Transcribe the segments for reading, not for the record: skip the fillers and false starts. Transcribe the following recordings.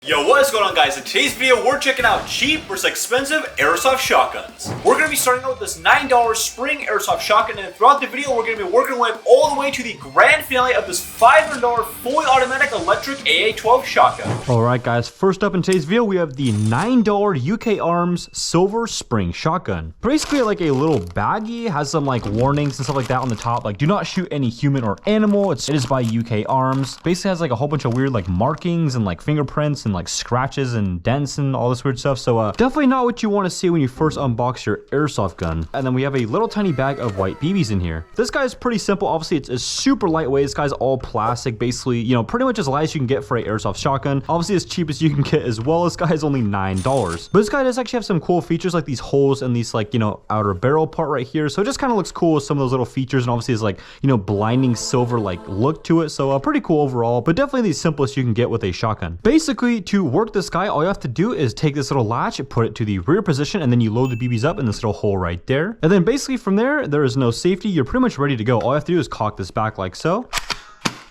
Yo, what is going on, guys? In today's video, we're checking out cheap versus expensive airsoft shotguns. We're going to be starting out with this $9 spring airsoft shotgun, and throughout the video, we're going to be working our way all the way to the grand finale of this $500 fully automatic electric AA-12 shotgun. Alright guys, first up in today's video, we have the $9 UK Arms Silver Spring Shotgun. Basically like a little baggie, has some like warnings and stuff like that on the top, like do not shoot any human or animal. It is by UK Arms. Basically has like a whole bunch of weird like markings and like fingerprints and like scratches and dents and all this weird stuff. So definitely not what you want to see when you first unbox your airsoft gun. And then we have a little tiny bag of white BBs in here. This guy is pretty simple. Obviously it's super lightweight. This guy's all plastic, basically, you know, pretty much as light as you can get for an airsoft shotgun. Obviously as cheap as you can get as well. This guy is only $9. But this guy does actually have some cool features like these holes and these like, you know, outer barrel part right here. So it just kind of looks cool with some of those little features, and obviously it's like, you know, blinding silver like look to it. So pretty cool overall, but definitely the simplest you can get with a shotgun. Basically to work this guy, all you have to do is take this little latch, put it to the rear position, and then you load the BBs up in this little hole right there. And then basically from there is no safety. You're pretty much ready to go. All you have to do is cock this back like so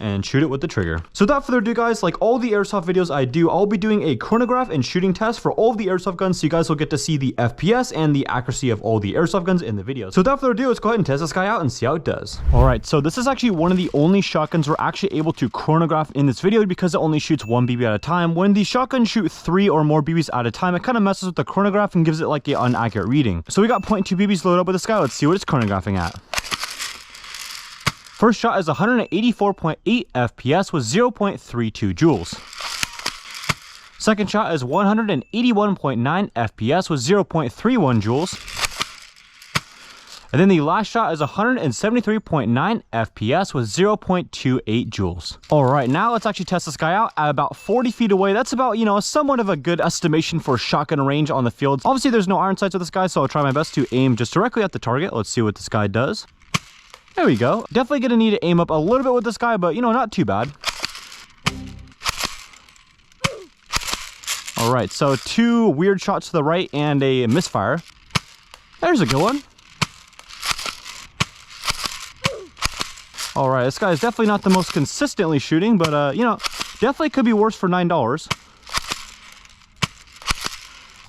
and shoot it with the trigger. So without further ado, guys, like all the airsoft videos I do, I'll be doing a chronograph and shooting test for all of the airsoft guns, so you guys will get to see the FPS and the accuracy of all the airsoft guns in the video. So without further ado, let's go ahead and test this guy out and see how it does. All right, so this is actually one of the only shotguns we're actually able to chronograph in this video because it only shoots one BB at a time. When the shotguns shoot 3 or more BBs at a time, it kind of messes with the chronograph and gives it like an inaccurate reading. So we got 0.2 BBs loaded up with this guy. Let's see what it's chronographing at. First shot is 184.8 FPS with 0.32 joules. Second shot is 181.9 FPS with 0.31 joules. And then the last shot is 173.9 FPS with 0.28 joules. All right, now let's actually test this guy out at about 40 feet away. That's about, you know, somewhat of a good estimation for shotgun range on the field. Obviously, there's no iron sights with this guy, so I'll try my best to aim just directly at the target. Let's see what this guy does. There we go. Definitely gonna need to aim up a little bit with this guy, but you know, not too bad. All right, so 2 weird shots to the right and a misfire. There's a good one. All right, this guy is definitely not the most consistently shooting, but you know, definitely could be worse for $9.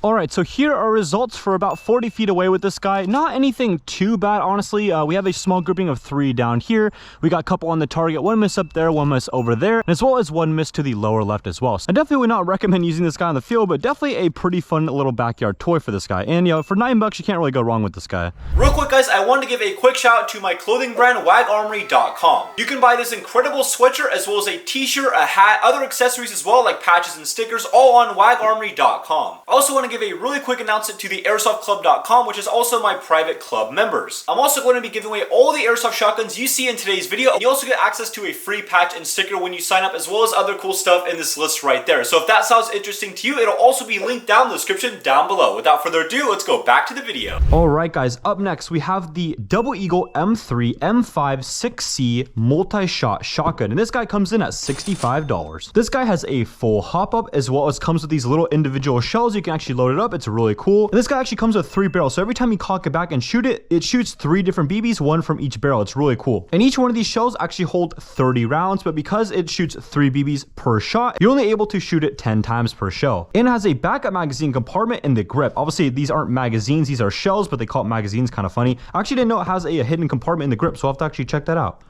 All right, so here are results for about 40 feet away with this guy. Not anything too bad, honestly. We have a small grouping of 3 down here. We got a couple on the target, 1 miss up there, 1 miss over there, as well as 1 miss to the lower left as well. So I definitely would not recommend using this guy on the field, but definitely a pretty fun little backyard toy for this guy. And you know, for $9, you can't really go wrong with this guy. Real quick, guys, I wanted to give a quick shout out to my clothing brand, wagarmory.com. You can buy this incredible sweatshirt as well as a t-shirt, a hat, other accessories as well, like patches and stickers, all on wagarmory.com. I also want to give a really quick announcement to the airsoftclub.com, which is also my private club members. I'm also going to be giving away all the airsoft shotguns you see in today's video. You also get access to a free patch and sticker when you sign up, as well as other cool stuff in this list right there. So if that sounds interesting to you, it'll also be linked down in the description down below. Without further ado, let's go back to the video. All right, guys, up next we have the Double Eagle M3 M5 6C multi-shot shotgun, and this guy comes in at $65. This guy has a full hop-up, as well as comes with these little individual shells. You can actually load it up. It's really cool. And this guy actually comes with 3 barrels, so every time you cock it back and shoot it, it shoots 3 different BBs, 1 from each barrel. It's really cool. And each one of these shells actually hold 30 rounds, but because it shoots 3 BBs per shot, you're only able to shoot it 10 times per shell. And it has a backup magazine compartment in the grip. Obviously, these aren't magazines, these are shells, but they call it magazines, kind of funny. I actually didn't know it has a hidden compartment in the grip, so I'll have to actually check that out.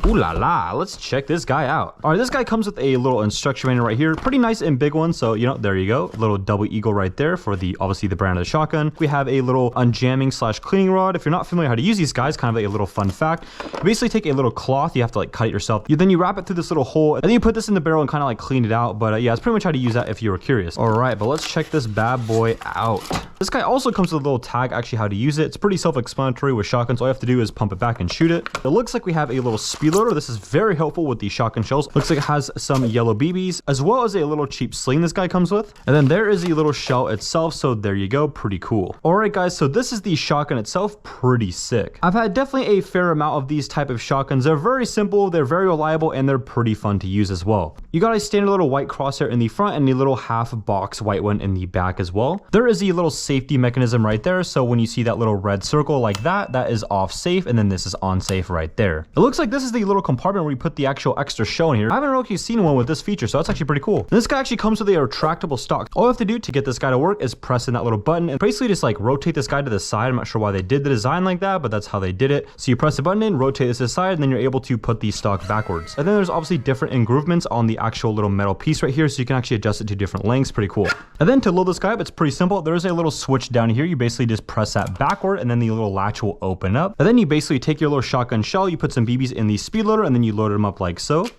Ooh la la, let's check this guy out. All right, this guy comes with a little instruction manual right here. Pretty nice and big one. So, you know, there you go. Little Double Eagle right there for the, obviously the brand of the shotgun. We have a little unjamming / cleaning rod. If you're not familiar how to use these guys, kind of a little fun fact. You basically take a little cloth, you have to like cut it yourself. Then you wrap it through this little hole, and then you put this in the barrel and kind of like clean it out. But yeah, it's pretty much how to use that if you were curious. All right, but let's check this bad boy out. This guy also comes with a little tag, actually how to use it. It's pretty self-explanatory with shotguns. All you have to do is pump it back and shoot it. It looks like we have a little speed loader. This is very helpful with the shotgun shells. Looks like it has some yellow BBs, as well as a little cheap sling this guy comes with. And then there is the little shell itself. So there you go. Pretty cool. All right, guys. So this is the shotgun itself. Pretty sick. I've had definitely a fair amount of these type of shotguns. They're very simple. They're very reliable, and they're pretty fun to use as well. You got a standard little white crosshair in the front and a little half box white one in the back as well. There is a little safety mechanism right there. So when you see that little red circle like that, that is off safe. And then this is on safe right there. It looks like this is the little compartment where you put the actual extra shell in here. I haven't really seen one with this feature, so that's actually pretty cool. This guy actually comes with a retractable stock. All you have to do to get this guy to work is press in that little button and basically just like rotate this guy to the side. I'm not sure why they did the design like that, but that's how they did it. So you press the button in, rotate this to the side, and then you're able to put the stock backwards. And then there's obviously different engroovements on the actual little metal piece right here, so you can actually adjust it to different lengths. Pretty cool. And then to load this guy up, it's pretty simple. There's a little switch down here. You basically just press that backward, and then the little latch will open up. And then you basically take your little shotgun shell, you put some BBs in the speed loader, and then you load them up like so. And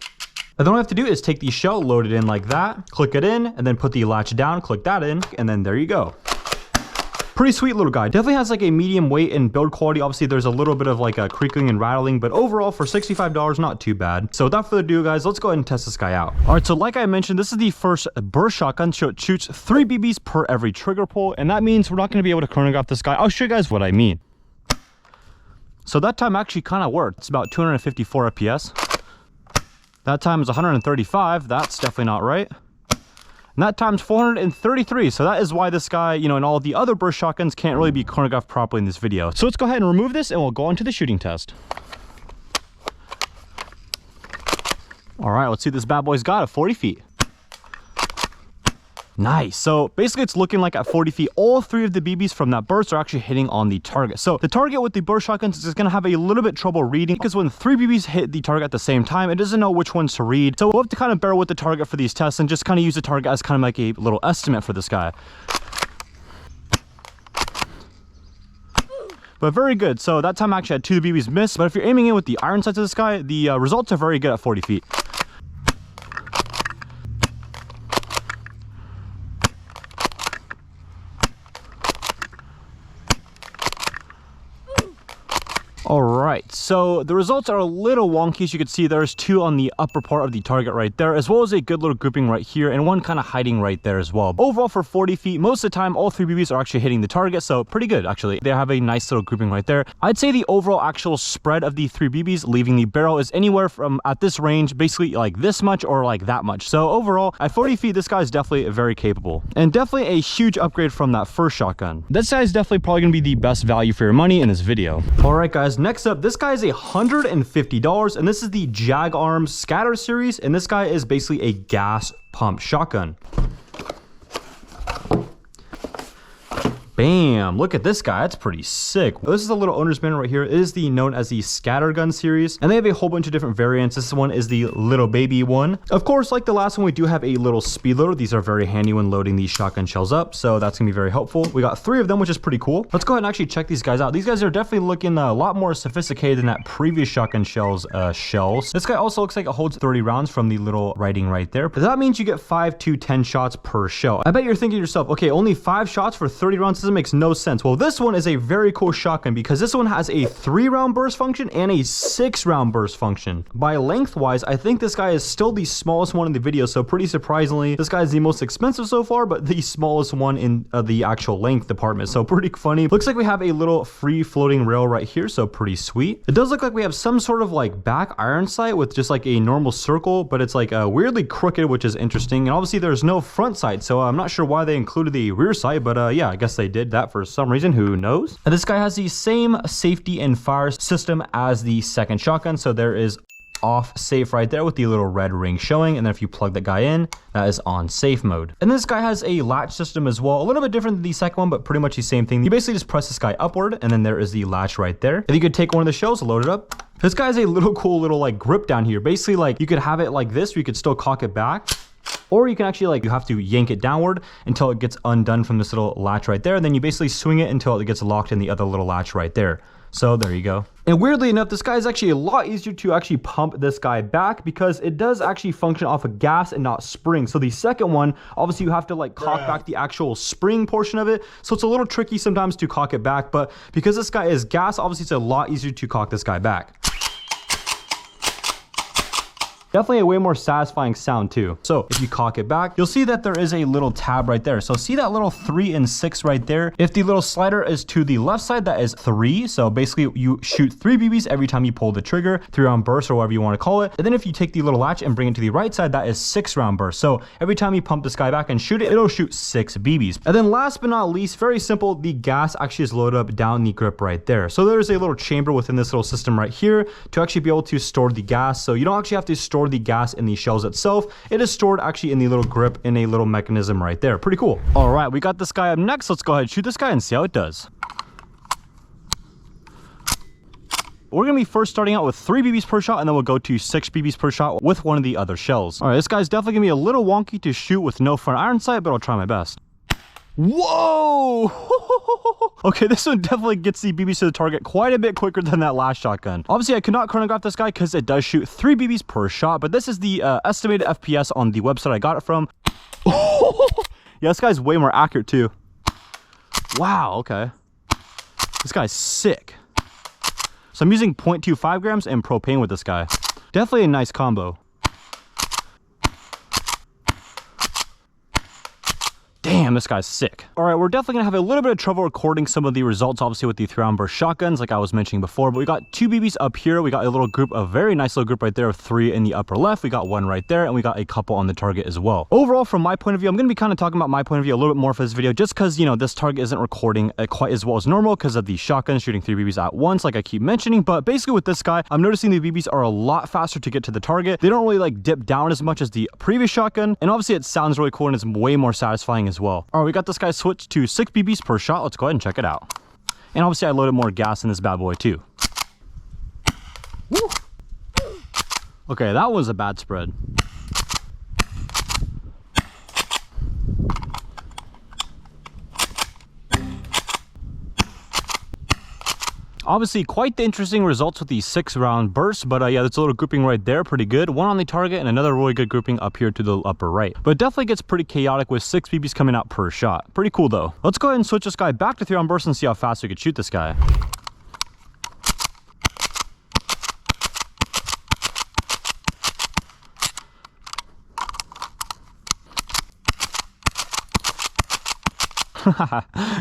then all you have to do is take the shell, load it in like that, click it in, and then put the latch down, click that in, and then there you go. Pretty sweet little guy. Definitely has like a medium weight and build quality. Obviously, there's a little bit of like a creaking and rattling, but overall for $65, not too bad. So without further ado, guys, let's go ahead and test this guy out. All right, so like I mentioned, this is the first burst shotgun. So it shoots 3 BBs per every trigger pull, and that means we're not going to be able to chronograph this guy. I'll show you guys what I mean. So that time actually kind of worked. It's about 254 FPS. That time is 135. That's definitely not right. And that time's 433. So that is why this guy, you know, and all the other burst shotguns can't really be chronographed properly in this video. So let's go ahead and remove this and we'll go on to the shooting test. All right, let's see what this bad boy's got at 40 feet. Nice. So basically it's looking like at 40 feet, all 3 of the BBs from that burst are actually hitting on the target. So the target with the burst shotguns is going to have a little bit trouble reading because when 3 BBs hit the target at the same time, it doesn't know which ones to read. So we'll have to kind of bear with the target for these tests and just kind of use the target as kind of like a little estimate for this guy. But very good. So that time I actually had 2 BBs missed. But if you're aiming in with the iron sights of this guy, the results are very good at 40 feet. All right, so the results are a little wonky. As you can see, there's 2 on the upper part of the target right there, as well as a good little grouping right here, and 1 kind of hiding right there as well. Overall, for 40 feet, most of the time, all 3 BBs are actually hitting the target, so pretty good, actually. They have a nice little grouping right there. I'd say the overall actual spread of the 3 BBs leaving the barrel is anywhere from, at this range, basically like this much or like that much. So overall, at 40 feet, this guy is definitely very capable. And definitely a huge upgrade from that first shotgun. This guy is definitely probably going to be the best value for your money in this video. All right, guys. Next up, this guy is $150, and this is the Jag Arms Scatter series, and this guy is basically a gas pump shotgun. Bam, look at this guy, that's pretty sick. This is a little owner's manual right here. It is known as the scattergun series, and they have a whole bunch of different variants. This one is the little baby one. Of course, like the last one, we do have a little speed loader. These are very handy when loading these shotgun shells up, so that's gonna be very helpful. We got 3 of them, which is pretty cool. Let's go ahead and actually check these guys out. These guys are definitely looking a lot more sophisticated than that previous shotgun shells. This guy also looks like it holds 30 rounds from the little writing right there. But that means you get 5 to 10 shots per shell. I bet you're thinking to yourself, okay, only 5 shots for 30 rounds? This makes no sense. Well, this one is a very cool shotgun because this one has a 3-round burst function and a 6-round burst function. By lengthwise, I think this guy is still the smallest one in the video, so pretty surprisingly, this guy is the most expensive so far, but the smallest one in the actual length department, so pretty funny. Looks like we have a little free floating rail right here, so pretty sweet. It does look like we have some sort of like back iron sight with just like a normal circle, but it's like weirdly crooked, which is interesting. And obviously there's no front sight, so I'm not sure why they included the rear sight, but yeah, I guess they did that for some reason, who knows. And this guy has the same safety and fire system as the second shotgun, so there is off safe right there with the little red ring showing, and then if you plug that guy in, that is on safe mode. And this guy has a latch system as well, a little bit different than the second one, but pretty much the same thing. You basically just press this guy upward, and then there is the latch right there. And you could take one of the shells, load it up. This guy has a little cool little like grip down here. Basically, like you could have it like this, or you could still cock it back. Or you can actually like, you have to yank it downward until it gets undone from this little latch right there. And then you basically swing it until it gets locked in the other little latch right there. So there you go. And weirdly enough, this guy is actually a lot easier to actually pump this guy back because it does actually function off of gas and not spring. So the second one, obviously you have to like cock back the actual spring portion of it. So it's a little tricky sometimes to cock it back, but because this guy is gas, obviously it's a lot easier to cock this guy back. Definitely a way more satisfying sound too. So if you cock it back, you'll see that there is a little tab right there. So see that little 3 and 6 right there? If the little slider is to the left side, that is 3. So basically you shoot 3 BBs every time you pull the trigger, 3-round burst or whatever you want to call it. And then if you take the little latch and bring it to the right side, that is 6-round burst. So every time you pump this guy back and shoot it, it'll shoot 6 BBs. And then last but not least, very simple, the gas actually is loaded up down the grip right there. So there's a little chamber within this little system right here to actually be able to store the gas. So you don't actually have to store the gas in the shells itself. It is stored actually in the little grip in a little mechanism right there. Pretty cool. All right, we got this guy up next. Let's go ahead and shoot this guy and see how it does. We're going to be first starting out with 3 BBs per shot, and then we'll go to 6 BBs per shot with one of the other shells. All right, this guy's definitely going to be a little wonky to shoot with no front iron sight, but I'll try my best. Whoa! Okay, this one definitely gets the BBs to the target quite a bit quicker than that last shotgun. Obviously, I could not chronograph this guy because it does shoot 3 BBs per shot, but this is the estimated FPS on the website I got it from. Yeah, this guy's way more accurate too. Wow, okay. This guy's sick. So I'm using 0.25 grams and propane with this guy. Definitely a nice combo. Damn, this guy's sick. All right, we're definitely gonna have a little bit of trouble recording some of the results, obviously with the 3-round burst shotguns, like I was mentioning before, but we got 2 BBs up here. We got a little group, a very nice little group right there of 3 in the upper left. We got 1 right there, and we got a couple on the target as well. Overall, from my point of view, I'm gonna be kind of talking about my point of view a little bit more for this video, just because, you know, this target isn't recording quite as well as normal because of the shotgun shooting 3 BBs at once, like I keep mentioning. But basically with this guy, I'm noticing the BBs are a lot faster to get to the target. They don't really like dip down as much as the previous shotgun, and obviously it sounds really cool and it's way more satisfying as well. All right, we got this guy switched to 6 BBs per shot. Let's go ahead and check it out. And obviously I loaded more gas in this bad boy too. Woo. Okay, that was a bad spread. Obviously, quite the interesting results with the 6-round burst, but yeah, that's a little grouping right there, pretty good. 1 on the target and another really good grouping up here to the upper right. But it definitely gets pretty chaotic with 6 BBs coming out per shot. Pretty cool though. Let's go ahead and switch this guy back to 3-round burst and see how fast we could shoot this guy.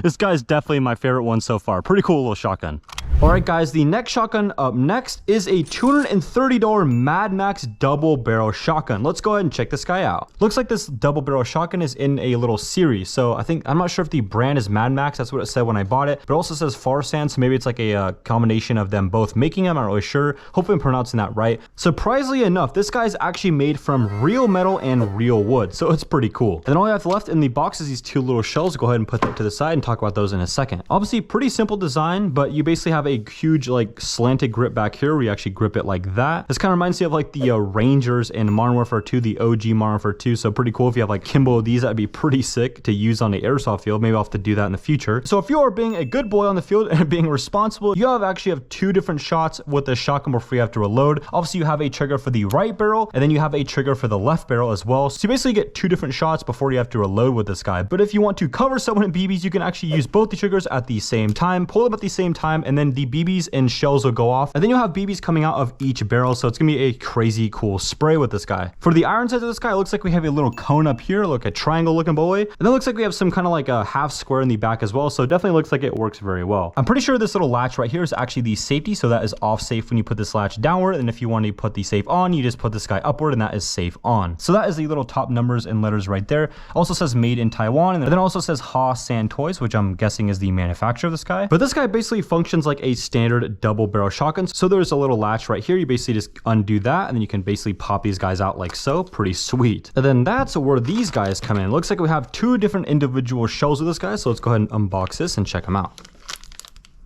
This guy's definitely my favorite one so far. Pretty cool little shotgun. All right, guys, the next shotgun up next is a $230 Mad Max double barrel shotgun. Let's go ahead and check this guy out. Looks like this double barrel shotgun is in a little series. So I'm not sure if the brand is Mad Max. That's what it said when I bought it, but it also says Farsan. So maybe it's like a combination of them both making them. I'm not really sure. Hopefully I'm pronouncing that right. Surprisingly enough, this guy is actually made from real metal and real wood. So it's pretty cool. And then all I have left in the box is these 2 little shells. Go ahead and put that to the side and talk about those in a second. Obviously pretty simple design, but you basically have a huge like slanted grip back here where you actually grip it like that. This kind of reminds me of like the Rangers in Modern Warfare 2, the OG Modern Warfare 2. So pretty cool if you have like Kimbo of these. That'd be pretty sick to use on the airsoft field. Maybe I'll have to do that in the future. So if you are being a good boy on the field and being responsible, you actually have 2 different shots with the shotgun before you have to reload. Obviously you have a trigger for the right barrel and then you have a trigger for the left barrel as well. So you basically get 2 different shots before you have to reload with this guy. But if you want to cover someone in BBs, you can actually use both the triggers at the same time, pull them at the same time, and then the BBs and shells will go off, and then you'll have BBs coming out of each barrel. So it's gonna be a crazy cool spray with this guy. For the iron sides of this guy, it looks like we have a little cone up here, like a triangle looking boy, and then it looks like we have some kind of like a half square in the back as well. So it definitely looks like it works very well. I'm pretty sure this little latch right here is actually the safety, so that is off safe when you put this latch downward, and if you want to put the safe on, you just put this guy upward and that is safe on. So that is the little top numbers and letters right there. Also says made in Taiwan, and then also says Ha San Toys, which I'm guessing is the manufacturer of this guy. But this guy basically functions like a standard double barrel shotgun. So there's a little latch right here. You basically just undo that and then you can basically pop these guys out like so. Pretty sweet. And then that's where these guys come in. Looks like we have 2 different individual shells with this guy. So let's go ahead and unbox this and check them out.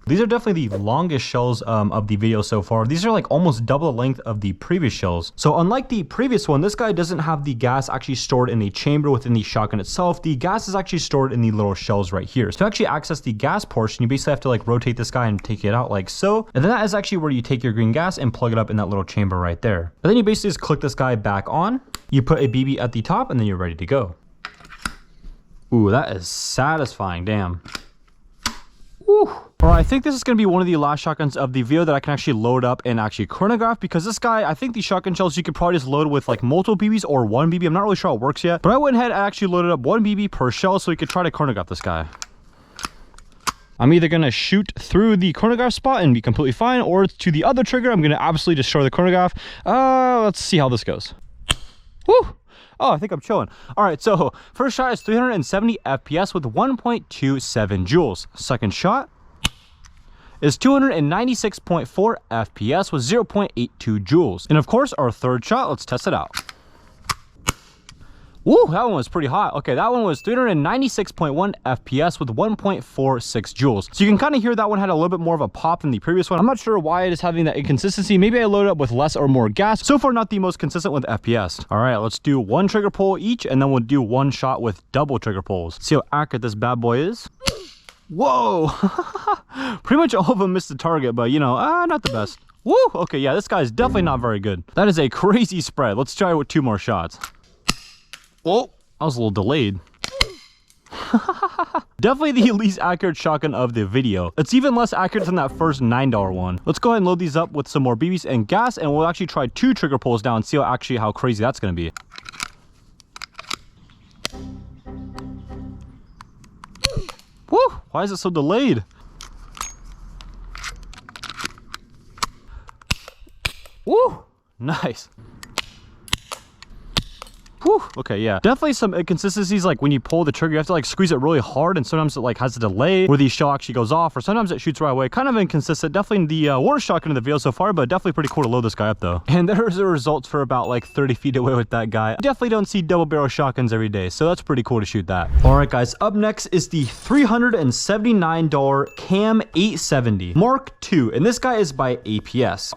These are definitely the longest shells of the video so far. These are like almost double the length of the previous shells. So unlike the previous one, this guy doesn't have the gas actually stored in a chamber within the shotgun itself. The gas is actually stored in the little shells right here. So to actually access the gas portion, you basically have to like rotate this guy and take it out like so. And then that is actually where you take your green gas and plug it up in that little chamber right there. And then you basically just click this guy back on. You put a BB at the top and then you're ready to go. Ooh, that is satisfying, damn. Woo. All right, I think this is going to be one of the last shotguns of the video that I can actually load up and actually chronograph, because this guy, I think the shotgun shells you could probably just load with like multiple BBs or one BB. I'm not really sure how it works yet, but I went ahead and actually loaded up one BB per shell so we could try to chronograph this guy. I'm either going to shoot through the chronograph spot and be completely fine, or to the other trigger, I'm going to absolutely destroy the chronograph. Let's see how this goes. Woo! Oh, I think I'm chilling. All right, so first shot is 370 FPS with 1.27 joules. Second shot is 296.4 FPS with 0.82 joules. And of course, our third shot, let's test it out. Woo, that one was pretty hot. Okay, that one was 396.1 FPS with 1.46 joules. So you can kind of hear that one had a little bit more of a pop than the previous one. I'm not sure why it is having that inconsistency. Maybe I loaded up with less or more gas. So far, not the most consistent with FPS. All right, let's do one trigger pull each, and then we'll do one shot with double trigger pulls. See how accurate this bad boy is. Whoa! Pretty much all of them missed the target, but you know, not the best. Woo! Okay, yeah, this guy's definitely not very good. That is a crazy spread. Let's try it with two more shots. Oh, I was a little delayed. Definitely the least accurate shotgun of the video. It's even less accurate than that first $9 one. Let's go ahead and load these up with some more BBs and gas, and we'll actually try two trigger pulls down and see how crazy that's gonna be. Woo! Why is it so delayed? Woo! Nice. Whew. Okay, yeah. Definitely some inconsistencies, like when you pull the trigger, you have to like squeeze it really hard, and sometimes it like has a delay where the shell actually goes off, or sometimes it shoots right away. Kind of inconsistent. Definitely the worst shotgun in the video so far, but definitely pretty cool to load this guy up though. And there's the results for about like 30 feet away with that guy. Definitely don't see double barrel shotguns every day, so that's pretty cool to shoot that. All right, guys, up next is the $379 Cam 870 Mark II, and this guy is by APS.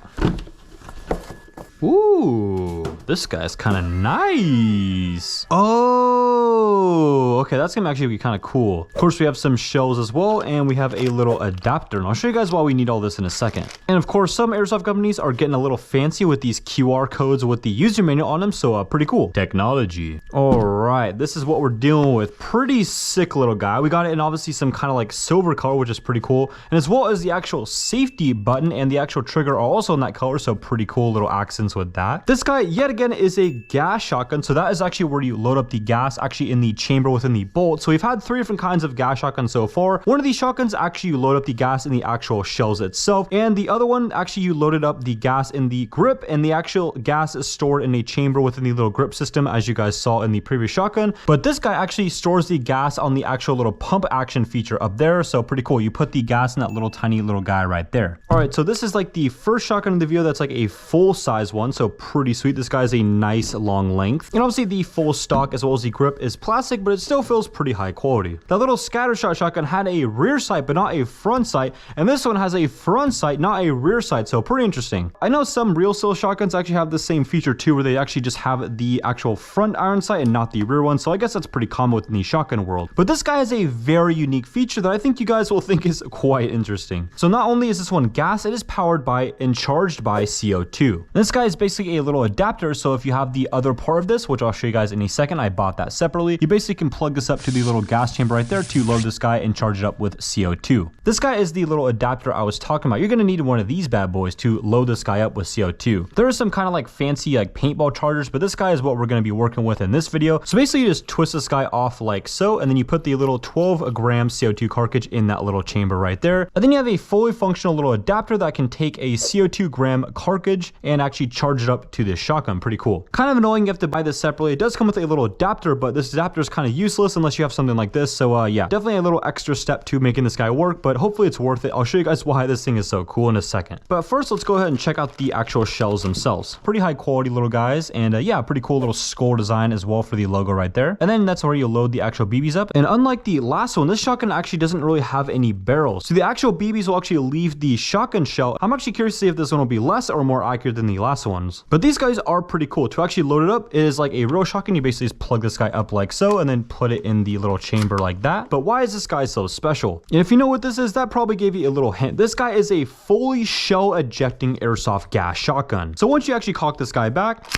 Ooh, this guy's kind of nice. Oh, okay, that's gonna actually be kind of cool. Of course, we have some shells as well, and we have a little adapter, and I'll show you guys why we need all this in a second. And of course, some airsoft companies are getting a little fancy with these QR codes with the user manual on them, so pretty cool. Technology. All right, this is what we're dealing with. Pretty sick little guy. We got it in obviously some kind of like silver color, which is pretty cool. And as well as the actual safety button and the actual trigger are also in that color, so pretty cool little accents with that. This guy, yet again, is a gas shotgun. So that is actually where you load up the gas actually in the chamber within the bolt. So we've had three different kinds of gas shotguns so far. One of these shotguns, actually you load up the gas in the actual shells itself. And the other one, actually you loaded up the gas in the grip, and the actual gas is stored in a chamber within the little grip system, as you guys saw in the previous shotgun. But this guy actually stores the gas on the actual little pump action feature up there. So pretty cool. You put the gas in that little tiny little guy right there. All right, so this is like the first shotgun in the video that's like a full size one. So pretty sweet. This guy is a nice long length, and obviously the full stock as well as the grip is plastic, but it still feels pretty high quality. That little scatter shot shotgun had a rear sight but not a front sight, and this one has a front sight, not a rear sight, so pretty interesting. I know some real steel shotguns actually have the same feature too, where they actually just have the actual front iron sight and not the rear one, so I guess that's pretty common within the shotgun world. But this guy has a very unique feature that I think you guys will think is quite interesting. So not only is this one gas, it is powered by and charged by CO2. This guy is basically a little adapter, so if you have the other part of this, which I'll show you guys in a second, I bought that separately, you basically can plug this up to the little gas chamber right there to load this guy and charge it up with CO2. This guy is the little adapter I was talking about. You're going to need one of these bad boys to load this guy up with CO2. There are some kind of like fancy like paintball chargers, but this guy is what we're going to be working with in this video. So basically you just twist this guy off like so, and then you put the little 12-gram CO2 cartridge in that little chamber right there. And then you have a fully functional little adapter that can take a CO2-gram cartridge and actually charge it up to this shotgun. Pretty cool. Kind of annoying you have to buy this separately. It does come with a little adapter, but this adapter is kind of useless unless you have something like this. So yeah, definitely a little extra step to making this guy work, but hopefully it's worth it. I'll show you guys why this thing is so cool in a second. But first, let's go ahead and check out the actual shells themselves. Pretty high quality little guys, and yeah, pretty cool little skull design as well for the logo right there. And then that's where you load the actual BBs up. And unlike the last one, this shotgun actually doesn't really have any barrels. So the actual BBs will actually leave the shotgun shell. I'm actually curious to see if this one will be less or more accurate than the last ones. But these guys are pretty cool. To actually load it up, it is like a real shotgun. You basically just plug this guy up like so, and then put it in the little chamber like that. But why is this guy so special? And if you know what this is, that probably gave you a little hint. This guy is a fully shell-ejecting airsoft gas shotgun. So once you actually cock this guy back,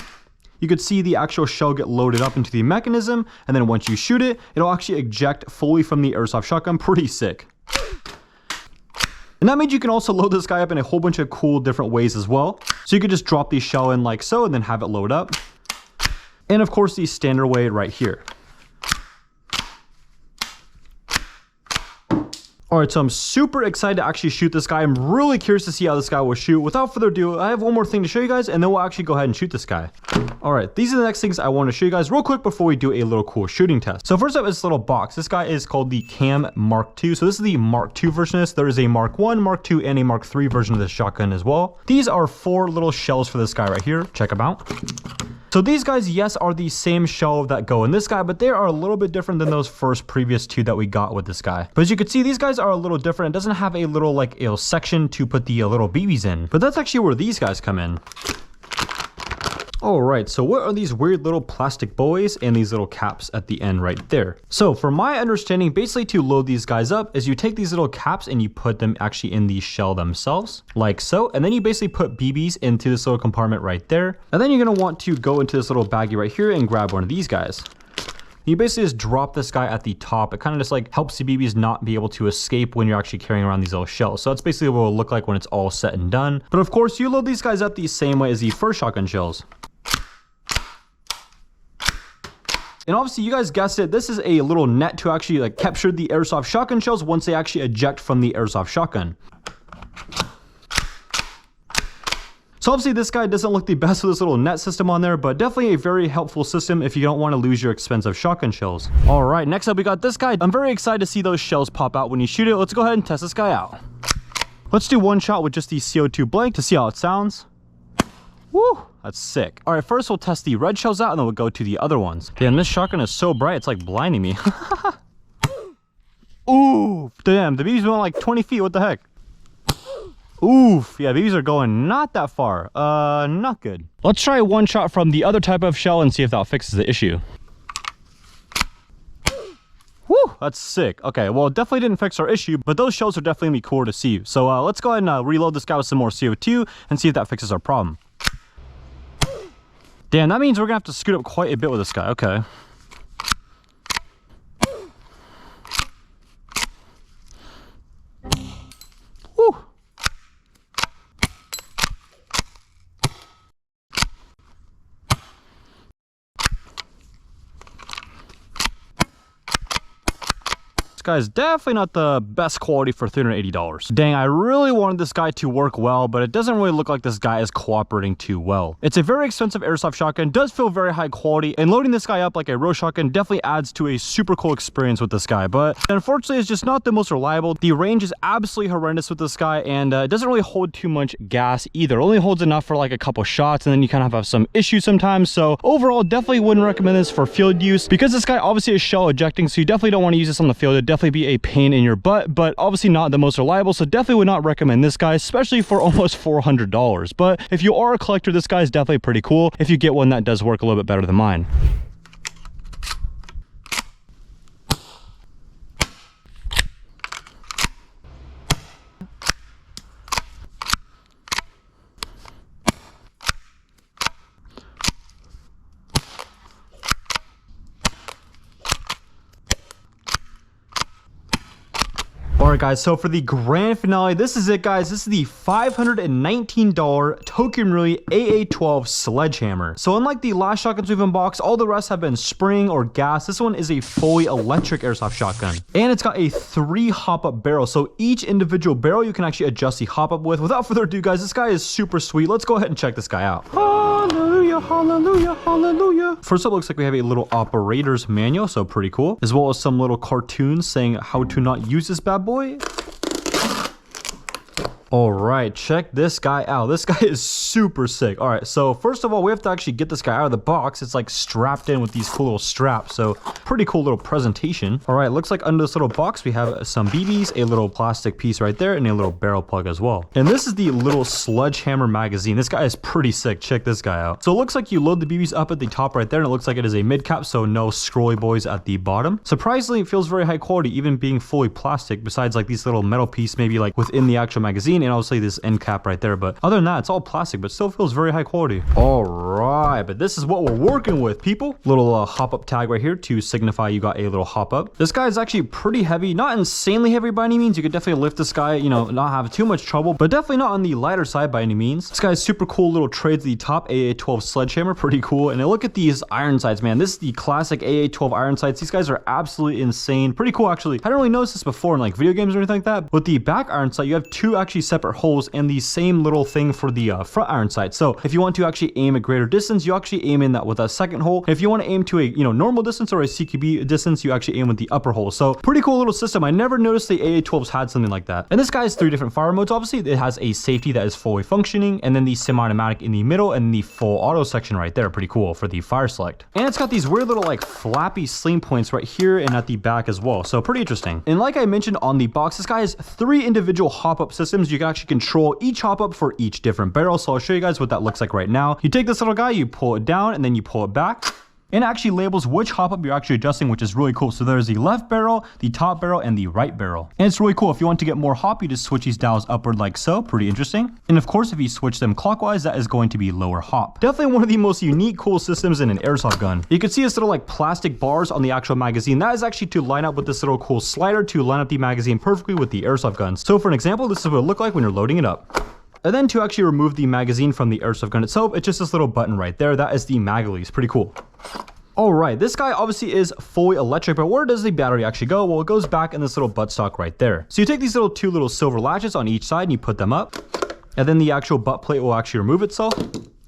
you could see the actual shell get loaded up into the mechanism, and then once you shoot it, it'll actually eject fully from the airsoft shotgun. Pretty sick. And that means you can also load this guy up in a whole bunch of cool different ways as well. So you could just drop these shell in like so and then have it load up. And of course the standard way right here. Alright, so I'm super excited to actually shoot this guy. I'm really curious to see how this guy will shoot. Without further ado, I have one more thing to show you guys, and then we'll actually go ahead and shoot this guy. Alright, these are the next things I want to show you guys real quick before we do a little cool shooting test. So first up is this little box. This guy is called the Cam Mark II. So this is the Mark II version of this. There is a Mark I, Mark II, and a Mark III version of this shotgun as well. These are 4 little shells for this guy right here. Check them out. So these guys, yes, are the same shell that go in this guy, but they are a little bit different than those previous 2 that we got with this guy. But as you can see, these guys are a little different. It doesn't have a little like a section to put the little BBs in, but that's actually where these guys come in. Alright, so what are these weird little plastic boys and these little caps at the end right there? So from my understanding, basically to load these guys up is you take these little caps and you put them actually in the shell themselves, like so, and then you basically put BBs into this little compartment right there. And then you're going to want to go into this little baggie right here and grab one of these guys. You basically just drop this guy at the top. It kind of just like helps the BBs not be able to escape when you're actually carrying around these little shells. So that's basically what it will look like when it's all set and done. But of course, you load these guys up the same way as the first shotgun shells. And obviously, you guys guessed it, this is a little net to actually like capture the airsoft shotgun shells once they actually eject from the airsoft shotgun. So obviously this guy doesn't look the best with this little net system on there, but definitely a very helpful system if you don't want to lose your expensive shotgun shells. All right, next up we got this guy. I'm very excited to see those shells pop out when you shoot it. Let's go ahead and test this guy out. Let's do one shot with just the CO2 blank to see how it sounds. Woo! That's sick. All right, first we'll test the red shells out and then we'll go to the other ones. Damn, this shotgun is so bright, it's like blinding me. Ooh, damn, the BBs went like 20 feet, what the heck? Oof, yeah, BBs are going not that far. Not good. Let's try one shot from the other type of shell and see if that fixes the issue. Woo, that's sick. Okay, well, it definitely didn't fix our issue, but those shells are definitely gonna be cool to see. So let's go ahead and reload this guy with some more CO2 and see if that fixes our problem. Damn, that means we're gonna have to scoot up quite a bit with this guy. Okay. Woo. This guy is definitely not the best quality for $380. Dang, I really wanted this guy to work well, but it doesn't really look like this guy is cooperating too well. It's a very expensive airsoft shotgun, does feel very high quality, and loading this guy up like a real shotgun definitely adds to a super cool experience with this guy, but unfortunately it's just not the most reliable. The range is absolutely horrendous with this guy, and it doesn't really hold too much gas either. It only holds enough for like a couple shots, and then you kind of have some issues sometimes. So overall, definitely wouldn't recommend this for field use, because this guy obviously is shell ejecting, so you definitely don't want to use this on the field. It definitely be a pain in your butt, but obviously not the most reliable, so definitely would not recommend this guy, especially for almost $400. But if you are a collector, this guy is definitely pretty cool if you get one that does work a little bit better than mine. Alright guys, so for the grand finale, this is it guys. This is the $519 Tokyo Marui AA12 sledgehammer. So unlike the last shotguns we've unboxed, all the rest have been spring or gas. This one is a fully electric airsoft shotgun. And it's got a 3 hop-up barrel. So each individual barrel you can actually adjust the hop-up with. Without further ado guys, this guy is super sweet. Let's go ahead and check this guy out. Hallelujah, hallelujah, hallelujah. First up, looks like we have a little operator's manual, so pretty cool. As well as some little cartoons saying how to not use this bad boy. All right, check this guy out. This guy is super sick. All right, so first of all, we have to actually get this guy out of the box. It's like strapped in with these cool little straps, so pretty cool little presentation. All right, looks like under this little box, we have some BBs, a little plastic piece right there, and a little barrel plug as well. And this is the little sledgehammer magazine. This guy is pretty sick. Check this guy out. So it looks like you load the BBs up at the top right there, and it looks like it is a mid cap, so no scrolly boys at the bottom. Surprisingly, it feels very high quality, even being fully plastic, besides like these little metal piece maybe like within the actual magazine. magazine, and obviously this end cap right there. But other than that, it's all plastic, but still feels very high quality. All right, but this is what we're working with, people. Little hop up tag right here to signify you got a little hop up. This guy is actually pretty heavy, not insanely heavy by any means. You could definitely lift this guy, you know, not have too much trouble, but definitely not on the lighter side by any means. This guy's super cool little trades at the top, AA12 sledgehammer, pretty cool. And look at these iron sights, man. This is the classic AA12 iron sights. These guys are absolutely insane. Pretty cool, actually. I didn't really notice this before in like video games or anything like that. With the back iron sight, you have two actually separate holes and the same little thing for the front iron sight. So if you want to actually aim a greater distance, you actually aim in that with a second hole. If you want to aim to a, you know, normal distance or a CQB distance, you actually aim with the upper hole. So pretty cool little system. I never noticed the AA12s had something like that. And this guy has 3 different fire modes. Obviously, it has a safety that is fully functioning, and then the semi-automatic in the middle, and the full auto section right there. Pretty cool for the fire select. And it's got these weird little like flappy sling points right here and at the back as well. So pretty interesting. And like I mentioned on the box, this guy has 3 individual hop-up systems. You can actually control each hop-up for each different barrel. So I'll show you guys what that looks like right now. You take this little guy, you pull it down, and then you pull it back. And it actually labels which hop-up you're actually adjusting, which is really cool. So there's the left barrel, the top barrel, and the right barrel. And it's really cool. If you want to get more hop, you just switch these dials upward like so. Pretty interesting. And of course, if you switch them clockwise, that is going to be lower hop. Definitely one of the most unique, cool systems in an airsoft gun. You can see this little like plastic bars on the actual magazine. That is actually to line up with this little cool slider to line up the magazine perfectly with the airsoft guns. So for an example, this is what it look like when you're loading it up. And then to actually remove the magazine from the airsoft gun itself, it's just this little button right there. That is the mag release. Pretty cool. All right, this guy obviously is fully electric, but where does the battery actually go? Well, it goes back in this little buttstock right there. So you take these two little silver latches on each side and you put them up, and then the actual butt plate will actually remove itself.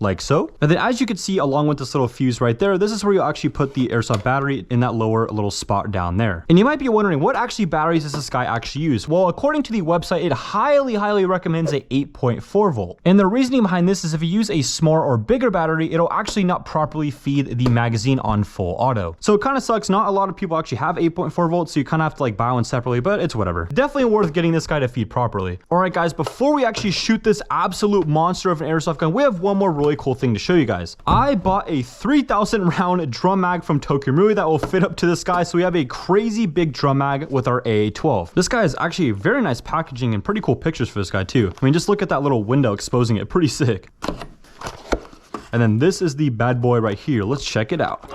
Like so. And then as you can see along with this little fuse right there, this is where you actually put the airsoft battery in that lower little spot down there. And you might be wondering, what actually batteries does this guy actually use? Well, according to the website, it highly recommends a 8.4 volt. And the reasoning behind this is if you use a smaller or bigger battery, it'll actually not properly feed the magazine on full auto. So it kind of sucks. Not a lot of people actually have 8.4 volts, so you kind of have to like buy one separately, but it's whatever. Definitely worth getting this guy to feed properly. All right, guys, before we actually shoot this absolute monster of an airsoft gun, we have one more really cool thing to show you guys. I bought a 3,000 round drum mag from Tokyo Marui that will fit up to this guy. So we have a crazy big drum mag with our AA12. This guy is actually very nice packaging and pretty cool pictures for this guy too. I mean, just look at that little window exposing it. Pretty sick. And then this is the bad boy right here. Let's check it out.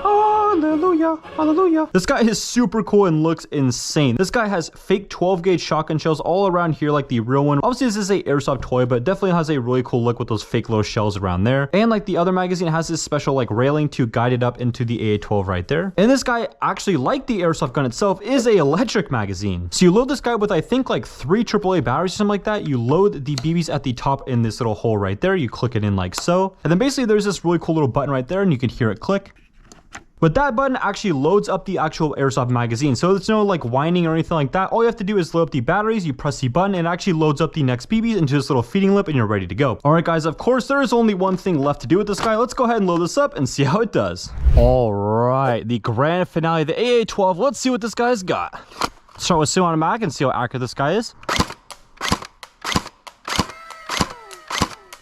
Hallelujah, hallelujah. This guy is super cool and looks insane. This guy has fake 12 gauge shotgun shells all around here like the real one. Obviously this is a airsoft toy, but it definitely has a really cool look with those fake little shells around there. And like the other magazine, it has this special like railing to guide it up into the AA12 right there. And this guy actually, like the airsoft gun itself, is a electric magazine. So you load this guy with I think like 3 AAA batteries or something like that. You load the BBs at the top in this little hole right there. You click it in like so. And then basically there's this really cool little button right there and you can hear it click. But that button actually loads up the actual airsoft magazine. So there's no like whining or anything like that. All you have to do is load up the batteries, you press the button, and it actually loads up the next BBs into this little feeding lip and you're ready to go. All right, guys, of course, there is only one thing left to do with this guy. Let's go ahead and load this up and see how it does. All right, the grand finale, the AA12. Let's see what this guy's got. Start with semi-automatic and see how accurate this guy is.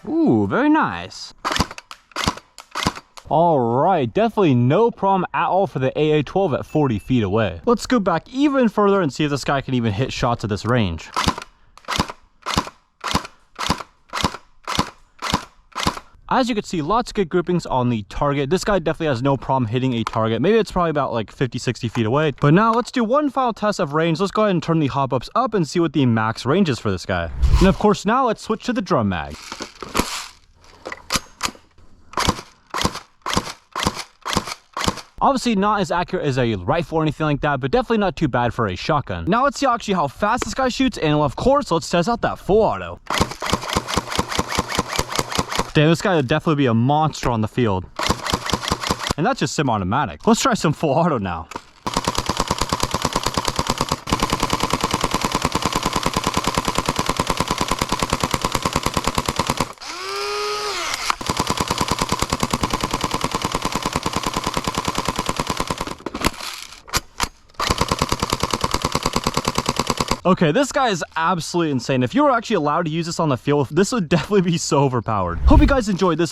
Ooh, very nice. All right, definitely no problem at all for the AA12 at 40 feet away. Let's go back even further and see if this guy can even hit shots at this range. As you can see, lots of good groupings on the target. This guy definitely has no problem hitting a target. Maybe it's probably about like 50, 60 feet away. But now let's do one final test of range. Let's go ahead and turn the hop-ups up and see what the max range is for this guy. And of course, now let's switch to the drum mag. Obviously not as accurate as a rifle or anything like that, but definitely not too bad for a shotgun. Now let's see actually how fast this guy shoots, and of course, let's test out that full auto. Damn, this guy would definitely be a monster on the field. And that's just semi-automatic. Let's try some full auto now. Okay, this guy is absolutely insane. If you were actually allowed to use this on the field, this would definitely be so overpowered. Hope you guys enjoyed this one.